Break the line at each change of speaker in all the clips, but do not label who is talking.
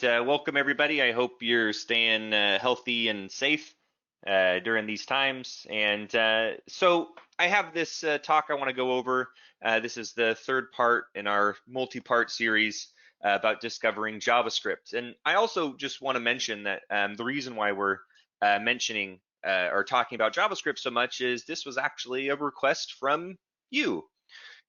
Welcome everybody. I hope you're staying healthy and safe during these times. And so I have this talk I want to go over. This is the third part in our multi-part series about discovering JavaScript. And I also just want to mention that the reason why we're mentioning or talking about JavaScript so much is this was actually a request from you.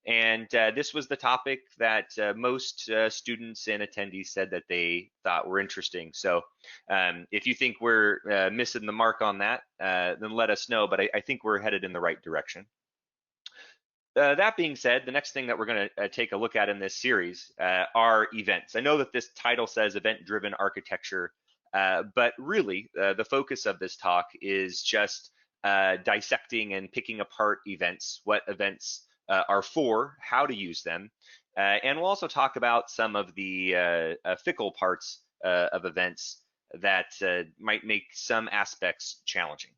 And this was the topic that most students and attendees said that they thought were interesting. So if you think we're missing the mark on that, then let us know, but I think we're headed in the right direction. That being said, the next thing that we're going to take a look at in this series are events. I know that this title says event-driven architecture, but really the focus of this talk is just dissecting and picking apart events, what events are for, how to use them, and we'll also talk about some of the fickle parts of events that might make some aspects challenging.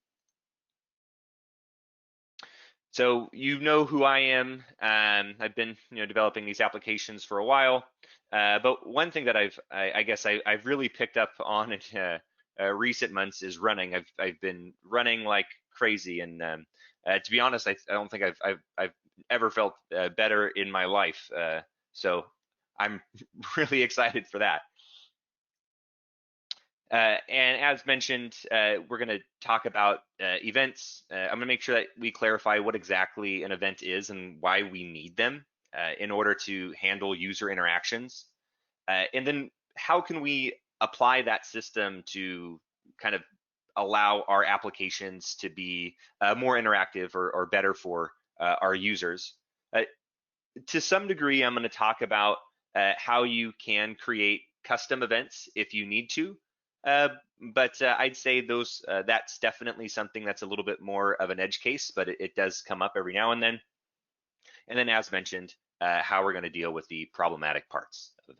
So you know who I am. I've been developing these applications for a while, but one thing that I guess I've really picked up on in recent months is running. I've been running like crazy, and to be honest, I don't think I've ever felt better in my life. So I'm really excited for that. And as mentioned, we're going to talk about events. I'm going to make sure that we clarify what exactly an event is and why we need them in order to handle user interactions. And then how can we apply that system to kind of allow our applications to be more interactive or better for our users. To some degree, I'm going to talk about how you can create custom events if you need to. But I'd say that's definitely something that's a little bit more of an edge case, but it does come up every now and then. And then, as mentioned, how we're going to deal with the problematic parts of